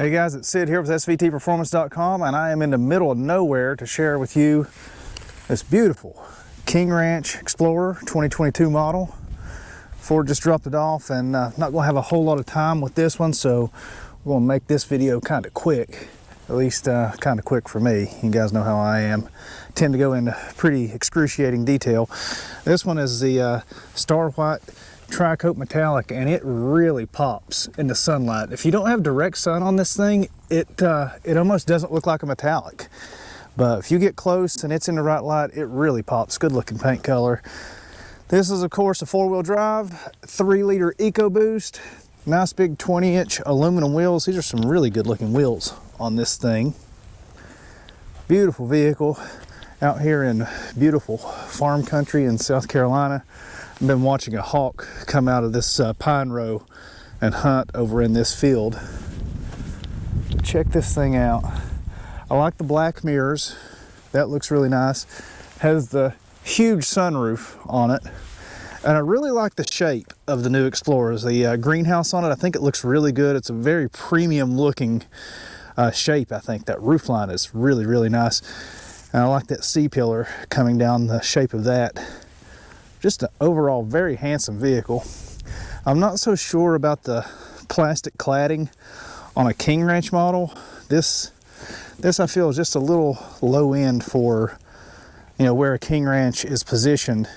Hey guys, it's Sid here with SVTperformance.com, and I am in the middle of nowhere to share with you this beautiful King Ranch Explorer 2022 model. Ford just dropped it off, and not going to have a whole lot of time with this one, so we're going to make this video kind of quick, at least kind of quick for me. You guys know how I am. Tend to go into pretty excruciating detail. This one is the Star White Tri-Coat Metallic, and it really pops in the sunlight. If you don't have direct sun on this thing, it almost doesn't look like a metallic. But if you get close and it's in the right light, it really pops. Good looking paint color. This is, of course, a four-wheel drive, 3-liter EcoBoost. Nice big 20-inch aluminum wheels. These are some really good looking wheels on this thing. Beautiful vehicle out here in beautiful farm country in South Carolina. I've been watching a hawk come out of this pine row and hunt over in this field. Check this thing out. I like the black mirrors. That looks really nice. Has the huge sunroof on it. And I really like the shape of the new Explorers. The greenhouse on it, I think it looks really good. It's a very premium looking shape, I think. That roof line is really, really nice. And I like that C-pillar coming down the shape of that. Just an overall very handsome vehicle. I'm not so sure about the plastic cladding on a King Ranch model. This I feel is just a little low end for, you know, where a King Ranch is positioned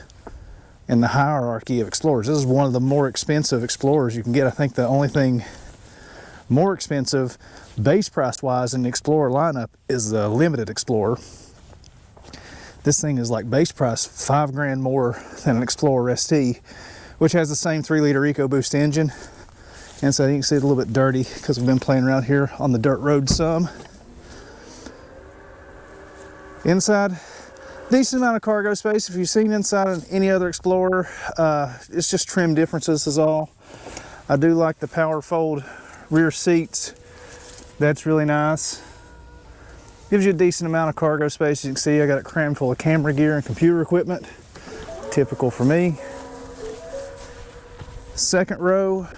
in the hierarchy of Explorers. This is one of the more expensive Explorers you can get. I think the only thing more expensive base price wise in the Explorer lineup is the Limited Explorer. This thing is like base price $5 grand more than an Explorer ST, which has the same 3-liter EcoBoost engine. And so you can see it a little bit dirty because we've been playing around here on the dirt road some. Inside, decent amount of cargo space. If you've seen inside of any other Explorer, it's just trim differences is all. I do like the power fold rear seats. That's really nice. Gives you a decent amount of cargo space. As you can see, I got it crammed full of camera gear and computer equipment. Typical for me. Second row.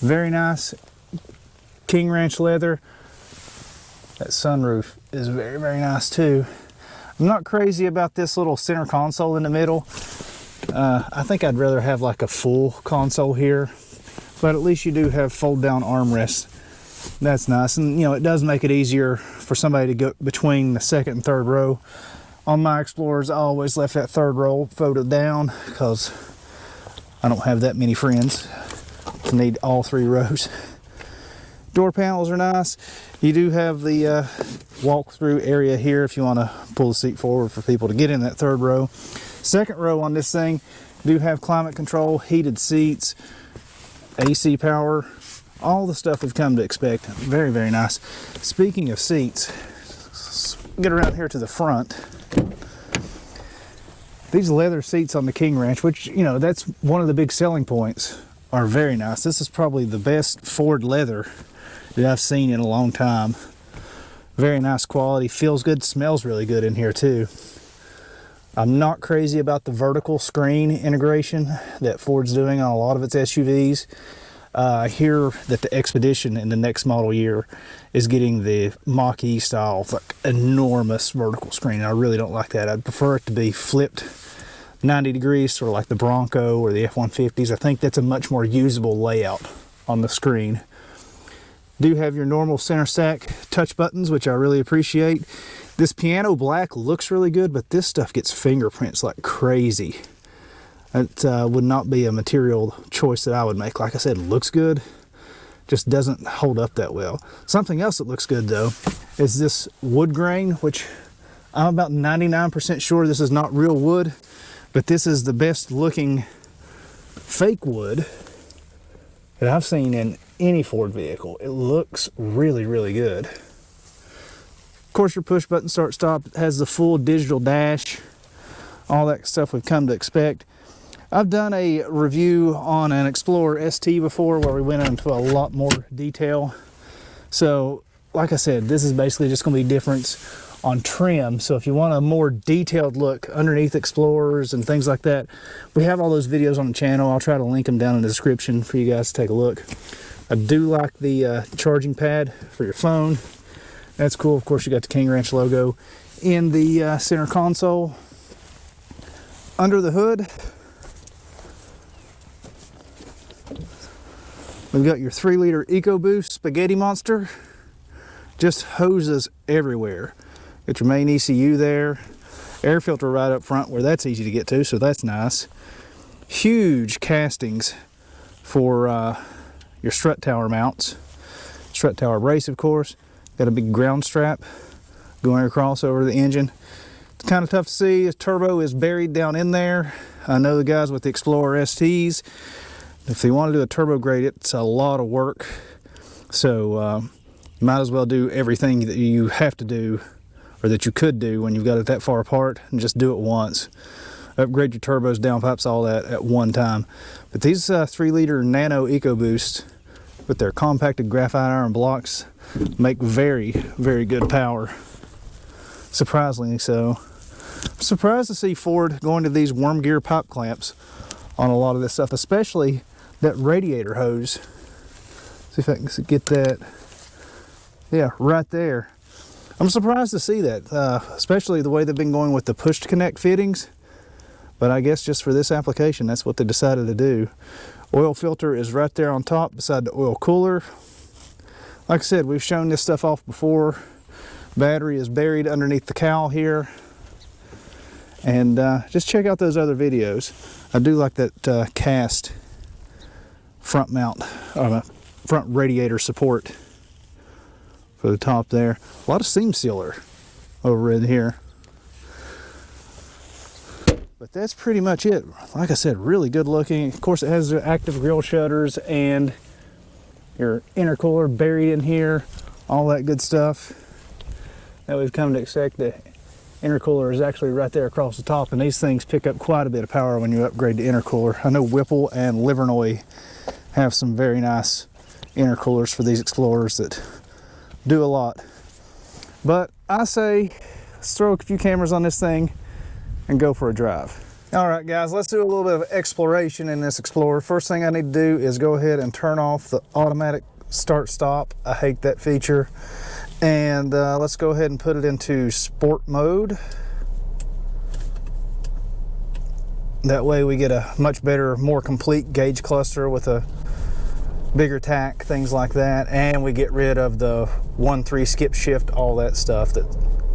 Very nice King Ranch leather. That sunroof is very, very nice too. I'm not crazy about this little center console in the middle. I think I'd rather have like a full console here. But at least you do have fold down armrests. That's nice. And you know, it does make it easier for somebody to go between the second and third row. On my Explorers, I always left that third row folded down because I don't have that many friends to need all 3 rows. Door panels are nice. You do have the walk-through area here if you want to pull the seat forward for people to get in that third row. Second row on this thing, do have climate control, heated seats, AC power, all the stuff we've come to expect. Very, very nice. Speaking of seats, let's get around here to the front. These leather seats on the King Ranch, which, you know, that's one of the big selling points, are very nice. This is probably the best Ford leather that I've seen in a long time. Very nice quality, feels good, smells really good in here too. I'm not crazy about the vertical screen integration that Ford's doing on a lot of its SUVs. I hear that the Expedition in the next model year is getting the Mach-E style, like enormous vertical screen. I really don't like that. I'd prefer it to be flipped 90 degrees, sort of like the Bronco or the F-150s. I think that's a much more usable layout on the screen. Do have your normal center stack touch buttons, which I really appreciate. This piano black looks really good, but this stuff gets fingerprints like crazy. It would not be a material choice that I would make. Like I said, it looks good, just doesn't hold up that well. Something else that looks good though is this wood grain, which I'm about 99% sure this is not real wood, but this is the best looking fake wood that I've seen in any Ford vehicle. It looks really, really good. Of course, your push button start stop has the full digital dash, all that stuff we've come to expect. I've done a review on an Explorer ST before where we went into a lot more detail. So like I said, this is basically just going to be difference on trim. So if you want a more detailed look underneath Explorers and things like that, we have all those videos on the channel. I'll try to link them down in the description for you guys to take a look. I do like the charging pad for your phone. That's cool. Of course, you got the King Ranch logo in the center console. Under the hood, we've got your 3-liter EcoBoost Spaghetti Monster. Just hoses everywhere. Got your main ECU there. Air filter right up front where that's easy to get to, so that's nice. Huge castings for your strut tower mounts. Strut tower brace, of course. Got a big ground strap going across over the engine. It's kind of tough to see. The turbo is buried down in there. I know the guys with the Explorer STs, if they want to do a turbo grade, it's a lot of work. So you might as well do everything that you have to do, or that you could do when you've got it that far apart, and just do it once. Upgrade your turbos, downpipes, all that at one time. But these 3-liter Nano EcoBoost with their compacted graphite iron blocks make very, very good power. Surprisingly so. I'm surprised to see Ford going to these worm gear pipe clamps on a lot of this stuff, especially that radiator hose. See if I can get that. Yeah, right there. I'm surprised to see that, especially the way they've been going with the push to connect fittings. But I guess just for this application, that's what they decided to do. Oil filter is right there on top beside the oil cooler. Like I said, we've shown this stuff off before. Battery is buried underneath the cowl here. And just check out those other videos. I do like that cast front mount, front radiator support for the top there. A lot of seam sealer over in here. But that's pretty much it. Like I said, really good looking. Of course, it has the active grille shutters and your intercooler buried in here, all that good stuff that we've come to expect. The intercooler is actually right there across the top, and these things pick up quite a bit of power when you upgrade the intercooler. I know Whipple and Livernois have some very nice intercoolers for these Explorers that do a lot. But I say let's throw a few cameras on this thing and go for a drive. All right, guys, let's do a little bit of exploration in this Explorer. First thing I need to do is go ahead and turn off the automatic start stop. I hate that feature. And let's go ahead and put it into sport mode. That way we get a much better, more complete gauge cluster with a bigger tack, things like that. And we get rid of the 1-3 skip shift, all that stuff that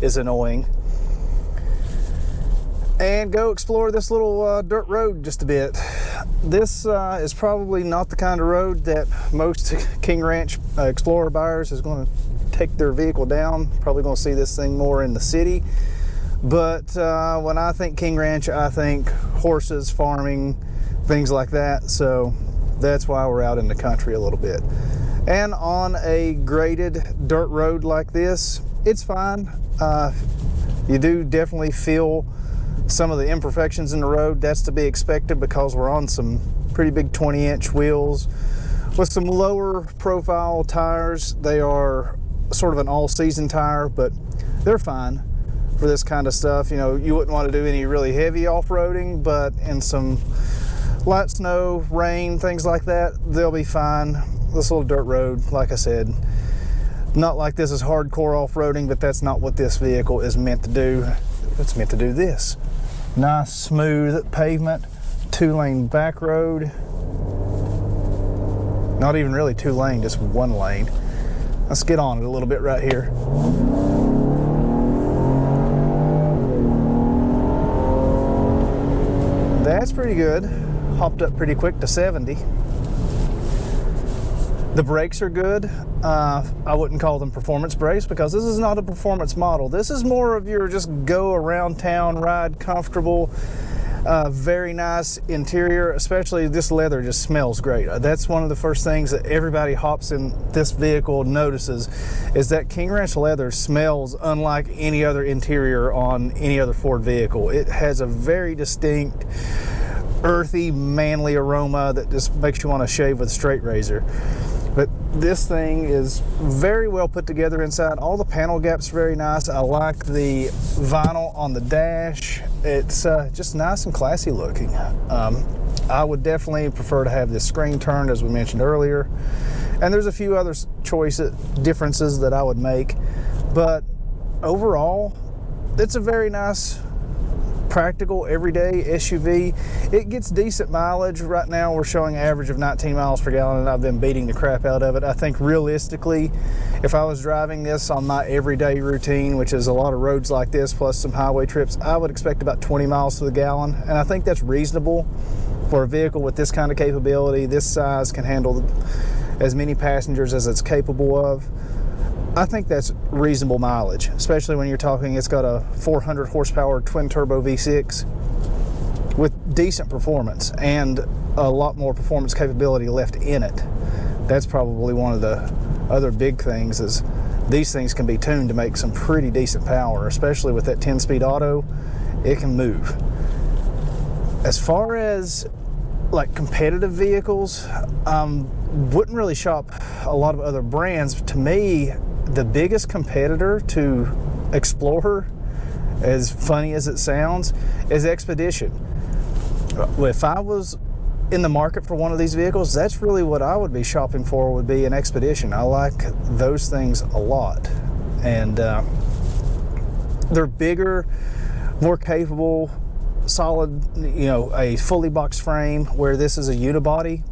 is annoying. And go explore this little dirt road just a bit. This is probably not the kind of road that most King Ranch Explorer buyers is going to take their vehicle down. Probably going to see this thing more in the city. But when I think King Ranch, I think horses, farming, things like that. So that's why we're out in the country a little bit. And on a graded dirt road like this, it's fine. You do definitely feel some of the imperfections in the road. That's to be expected because we're on some pretty big 20-inch wheels with some lower profile tires. They are sort of an all-season tire, but they're fine for this kind of stuff. You know, you wouldn't want to do any really heavy off-roading, but in some light snow, rain, things like that, they'll be fine. This little dirt road, like I said, not like this is hardcore off-roading, but that's not what this vehicle is meant to do. It's meant to do this. Nice smooth pavement, 2-lane back road. Not even really 2-lane, just 1 lane. Let's get on it a little bit right here. That's pretty good. Hopped up pretty quick to 70. The brakes are good. I wouldn't call them performance brakes because this is not a performance model. This is more of your just go around town, ride comfortable, very nice interior. Especially this leather just smells great. That's one of the first things that everybody hops in this vehicle notices, is that King Ranch leather smells unlike any other interior on any other Ford vehicle. It has a very distinct, earthy, manly aroma that just makes you want to shave with a straight razor. But this thing is very well put together inside. All the panel gaps are very nice. I like the vinyl on the dash. It's just nice and classy looking. I would definitely prefer to have this screen turned, as we mentioned earlier. And there's a few other differences that I would make. But overall, it's a very nice, practical, everyday SUV. It gets decent mileage. Right now we're showing an average of 19 miles per gallon, and I've been beating the crap out of it. I think realistically, if I was driving this on my everyday routine, which is a lot of roads like this plus some highway trips, I would expect about 20 miles to the gallon, and I think that's reasonable for a vehicle with this kind of capability. This size can handle as many passengers as it's capable of. I think that's reasonable mileage, especially when you're talking it's got a 400 horsepower twin turbo V6 with decent performance and a lot more performance capability left in it. That's probably one of the other big things, is these things can be tuned to make some pretty decent power, especially with that 10-speed auto. It can move. As far as like competitive vehicles, wouldn't really shop a lot of other brands. To me, the biggest competitor to Explorer, as funny as it sounds, is Expedition. If I was in the market for one of these vehicles, that's really what I would be shopping for, would be an Expedition. I like those things a lot. And they're bigger, more capable, solid, you know, a fully boxed frame, where this is a unibody.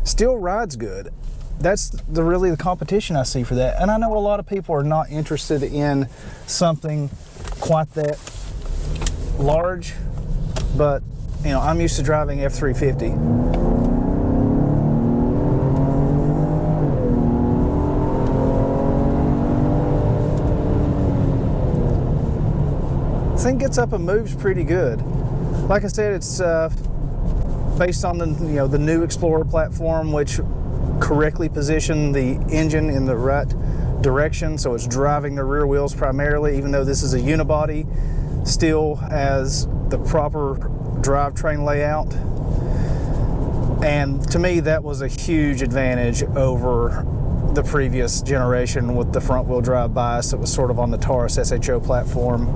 Still rides good. That's really the competition I see for that. And I know a lot of people are not interested in something quite that large, but you know, I'm used to driving F-350. Thing gets up and moves pretty good. Like I said, it's based on the new Explorer platform, which correctly position the engine in the right direction, so it's driving the rear wheels primarily. Even though this is a unibody, still has the proper drivetrain layout. And to me, that was a huge advantage over the previous generation with the front wheel drive bias that was sort of on the Taurus SHO platform.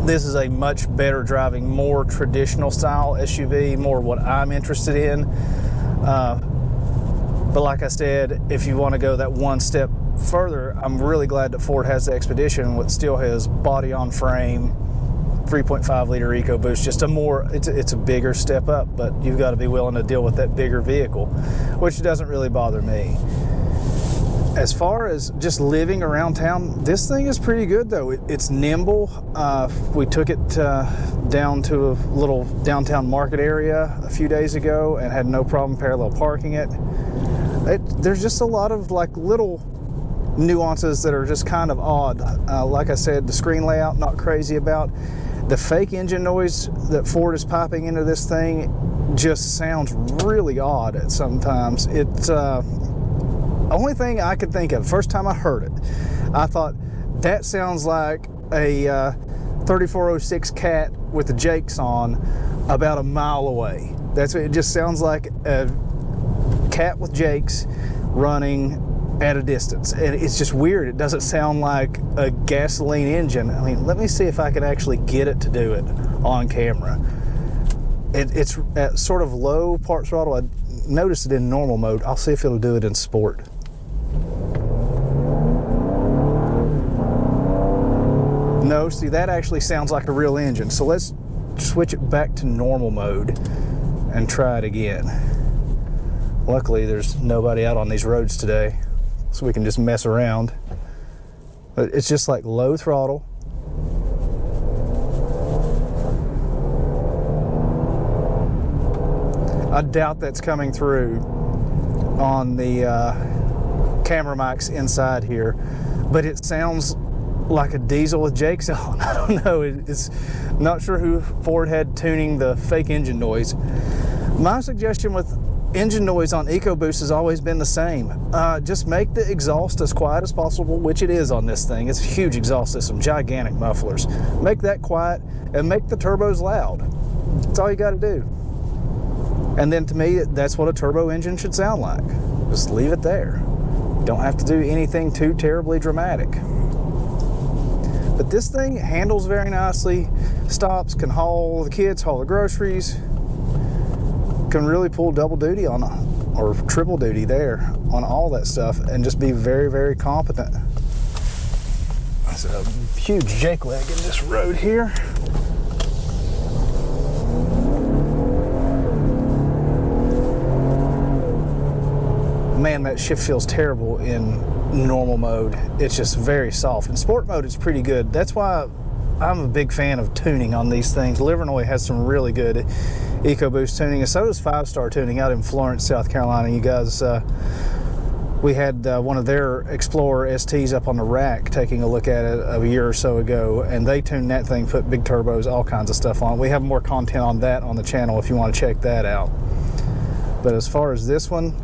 This is a much better driving, more traditional style SUV, more what I'm interested in. But like I said, if you want to go that one step further, I'm really glad that Ford has the Expedition, which still has body on frame, 3.5 liter EcoBoost, just it's a bigger step up, but you've got to be willing to deal with that bigger vehicle, which doesn't really bother me. As far as just living around town, this thing is pretty good though. It's nimble. We took it down to a little downtown market area a few days ago and had no problem parallel parking it. There's just a lot of like little nuances that are just kind of odd. Like I said, the screen layout, not crazy about. The fake engine noise that Ford is piping into this thing just sounds really odd at sometimes. It's only thing I could think of, first time I heard it, I thought that sounds like a 3406 Cat with the Jakes on about a mile away. It just sounds like a Cat with Jakes running at a distance, and it's just weird. It doesn't sound like a gasoline engine. I mean, let me see if I can actually get it to do it on camera. It's at sort of low part throttle. I noticed it in normal mode. I'll see if it'll do it in sport. No, see, that actually sounds like a real engine. So let's switch it back to normal mode and try it again. Luckily, there's nobody out on these roads today, so we can just mess around. But it's just like low throttle. I doubt that's coming through on the camera mics inside here, but it sounds like a diesel with Jakes on. I don't know, it's not sure who Ford had tuning the fake engine noise. My suggestion with engine noise on EcoBoost has always been the same. Just make the exhaust as quiet as possible, which it is on this thing. It's a huge exhaust system, gigantic mufflers. Make that quiet and make the turbos loud. That's all you got to do. And then to me, that's what a turbo engine should sound like. just leave it there. Don't have to do anything too terribly dramatic. But this thing handles very nicely, stops, can haul the kids, haul the groceries, can really pull double duty on or triple duty there on all that stuff and just be very, very competent. There's a huge jake leg in this road here. Man, that shift feels terrible in normal mode. It's just very soft. In sport mode, it's pretty good. That's why I'm a big fan of tuning on these things. Livernois has some really good EcoBoost tuning, and so does 5-Star Tuning out in Florence, South Carolina. You guys, we had one of their Explorer STs up on the rack taking a look at it a year or so ago, and they tuned that thing, put big turbos, all kinds of stuff on it. We have more content on that on the channel if you want to check that out. But as far as this one,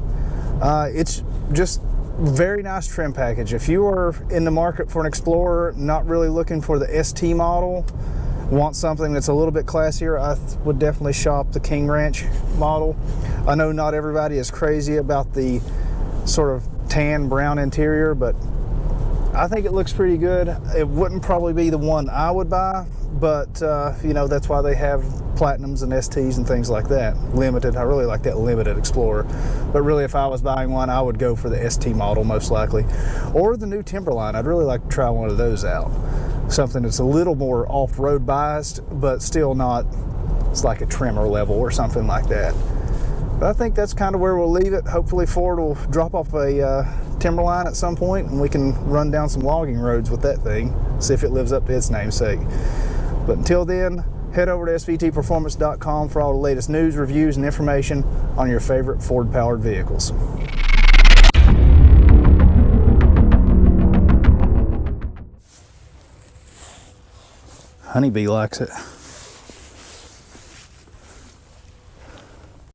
it's just very nice trim package. If you are in the market for an Explorer, not really looking for the ST model, want something that's a little bit classier, I would definitely shop the King Ranch model. I know not everybody is crazy about the sort of tan brown interior, but I think it looks pretty good. It wouldn't probably be the one I would buy, but you know, that's why they have Platinums and STs and things like that. Limited, I really like that Limited Explorer. But really, if I was buying one, I would go for the ST model most likely. Or the new Timberline, I'd really like to try one of those out. Something that's a little more off-road biased, but still not, it's like a trimmer level or something like that. But I think that's kind of where we'll leave it. Hopefully Ford will drop off a Timberline at some point and we can run down some logging roads with that thing, see if it lives up to its namesake. But until then, head over to svtperformance.com for all the latest news, reviews, and information on your favorite Ford-powered vehicles. Honeybee likes it.